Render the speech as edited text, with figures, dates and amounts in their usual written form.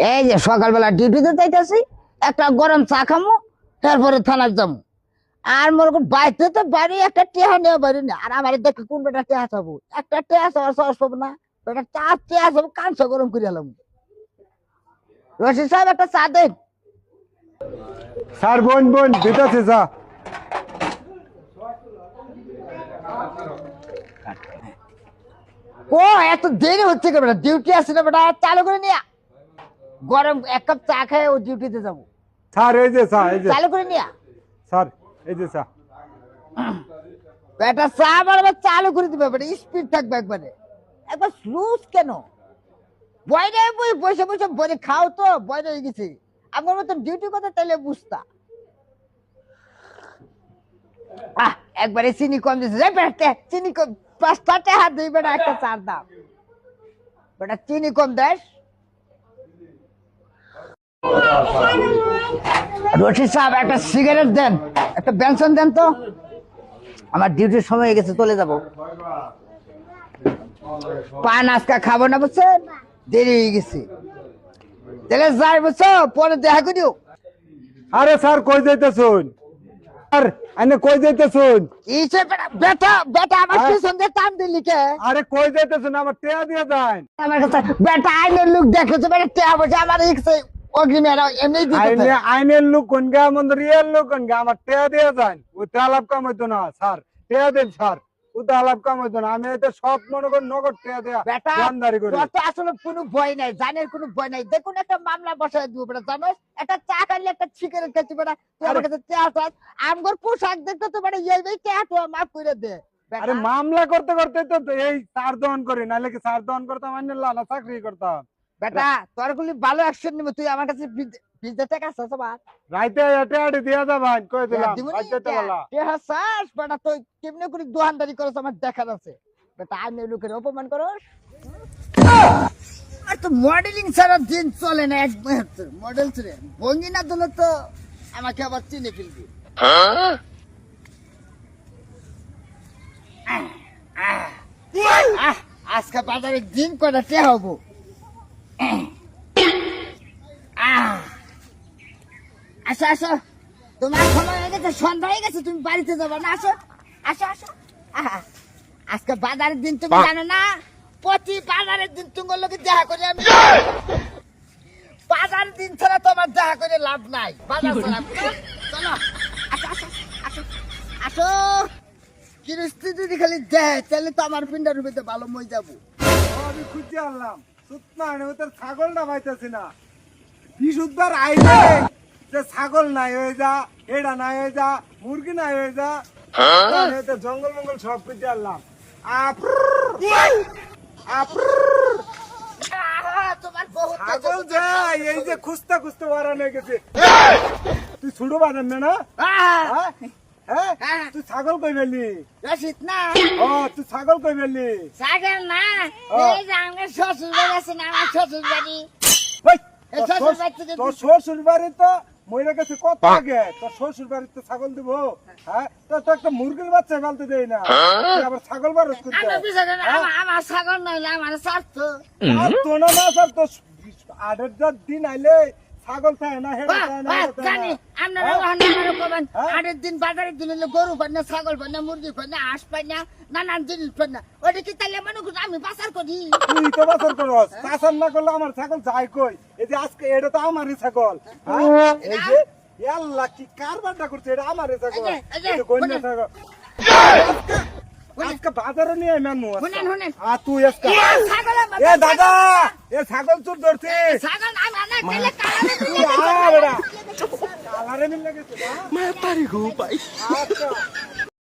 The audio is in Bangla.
এই যে সকালবেলা ডিউটিতে যাইতেছি, একটা গরম চা খামো, তারপরে থানায় যাবো। আর মনে কর বাইতে তো বাড়ি একটা টেহা নেওয়া বাড়ি না। আর আমার দেখে কোন বেটা টেহা চাবো, একটা টেহা চাওয়ার সাহস পাবো না। বেটা চা টেহা চাবো, কাঁচা গরম করে এলাম। রশিদ সাহেব একটা চা দেন। স্যার বোন বোন দিতেছে যা। ও এত দেরি হচ্ছে কেন? বেটা ডিউটি আছে না, বেটা চালু করে নিয়া গরম এক কাপ চা খায় ও ডিউটিতে যাবো। স্যার এই যে চা, এই যে চালু করে নিয়া স্যার এই যে চা। বেটা চা বারবার চালু করে দিবে, বেটা স্পিড থাকবে একবারে। একবার স্লুজ কেন? বয়রে বই বসে বসে বলে খাও তো বয়রে হয়ে গেছে। আমার মতো ডিউটি কথা তাইলে বুঝতা। একবারে চিনি কম দিছে, বেটা চিনি কম, 5টা টাকা দিই বেটা একটা চার দাম। বেটা চিনি কম দেশ। রশিদ সাহেব একটা সিগারেট দেন, একটা বেনসন দেন তো। আমার ডিউটির সময় হয়ে গেছে, চলে যাবো। পান আজকে খাবো না, বুঝছেন? দেরি হয়ে গেছে। তাহলে যাই, বুঝছো, পরে দেখা করিও। আরে স্যার কই যাইতেছুন? আর আইনে কই যাইতেছুন? ইসে বেটা বেটা বেটা আমার হ্যাঁ? পিছন দিয়ে টান দিলি কে? আরে কই যাইতেছুন? আমার টেয়া দিয়ে যান। আমার কাছে বেটা আইনের লোক দেখেছে, বেটা টেয়া বসে আমার ইচ্ছে অগ্রিমের এমনি আইনে দিতে। আইনের লোক কোন গা, মন্দ রিয়েল লোক কোন গা? আমার টেয়া দিয়ে যান। ও তেলাপ কাম হইতো না স্যার, টেয়া দেন স্যার। ও তেলাপ কাম হইতো না। আমি এটা সব মনে করি নগদ টেয়া দেয়া বেটা জানদারি করি। তোর তো আসলে কোনো ভয় নাই, জানের কোনো ভয় নাই। দেখুন একটা মামলা বসায় দিব বেটা, জানোস? একটা চা খাইলে একটা সিগারেট খাচ্ছি বেটা, তুই আমার কাছে টেয়া চাস। আমগর পোশাক দেখতে তো বেটা এই টেয়া তো মাফ করে দে বেটা। আরে মামলা করতে করতে তো এই সার দহন করি, নাহলে কি সার দহন করতাম? আমি না চাকরি করতাম। বেটা তোর গুলি ভালো অ্যাকশন নিব, তুই আমার কাছে 20 টাকা আছে সবার। রাইতে এটা আড়ি দিয়া যাবেন কই দিলাম। দিবনি বাচ্চাটা বলা টেহা চাস বেটা, তুই কেমনে করে দোকানদারি করছ আমার দেখার আছে। বেটা আইনের লোকের অপমান করস। আর তো মডেলিং ছাড়া দিন চলে না, এক মডেল ছেড়ে ভঙ্গি না দিলে তো আমাকে আবার চিনে ফেলবি। আজকে বাজারে দিন কটা কে হবো? আসো আসো, তোমার সময় হয়ে গেছে, সন্ধ্যা হয়ে গেছে, তুমি বাড়িতে যাবে না? আসো আসো আসো। আজকে বাজারের দিন, তুমি জানো না? প্রতি বাজারের দিন তোমার লোকে দেখা করি আমি। বাজারের দিন ছাড়া তোমার দেখা করে লাভ নাই। বাজার ছাড়া চলো, আসো আসো আসো আসো। কিরস্তি যদি খালি দেয় তাহলে তো আমার পিন্ডার রূপেতে ভালো মই যাবো। আমি খুঁজে আনলাম সুতনা ও তোর ছাগল না পাইতেছি না। বিশুদ্ধবার আইলে যে ছাগল নাই হয়ে যা, এড়া নাই হয়ে যা, মুরগি নাই হয়ে যা, তো জঙ্গল মঙ্গল সব খুঁজে আনলাম। তোমার বহুত ছাগল যাই এই যে খুঁজতে খুঁজতে ওরা নিয়ে গেছে। তুই ছুড়ো বাজান না? হ্যাঁ হ্যাঁ, তুই ছাগল কই ফেললি? রশিদ না ও তুই ছাগল কই ফেললি? সাগর না, এই যে আমার শ্বশুর বাড়ি আছে না, আমার শ্বশুর বাড়ি। ওই, এই শ্বশুর বাড়ি থেকে তোর শ্বশুর বাড়ি তো মরে গেছে কত আগে। তোর শ্বশুর বাড়িতে ছাগল দিব? হ্যাঁ, তো একটা মুরগির বাচ্চা ফেলতে দেয় না, তুই আবার ছাগল বারস করতে? আমার পিছনে আমার ছাগল নইলে আমার স্বার্থ। আর তো না না স্যার, তো 8 দিন আইলে ছাগল খায় না, হেঁটে খায় না, হেঁটে খায় জানি না। আপনারা আমারও কবেন 8 দিন বাজারে দিন হলে গরু পাই না, ছাগল পাই না, মুরগি পাই না, হাঁস পাই না, নানান জিনিস পাই না। ওটা কি তাহলে মনে করি আমি বাজার করি? তুই তো বাছর করস, বাছর না করলে আমার ছাগল যায় কই? এই যে আজকে এটা তো আমারই ছাগল। হ্যাঁ, এই যে আল্লাহ কি কারবারটা করছে, এটা আমারই ছাগল, এই যে, এটা গন্যা ছাগল। আজকে বাজারে নিয়ে মেনু শুনেন শুনেন, আর তুই আজকে ছাগল এ দাদা, এ ছাগল চোর ধরছে। ছাগল আমি না গেলে তুই আ বেটা কালারে মিল লাগেছে না? मैं पारी गो भाई আচ্ছা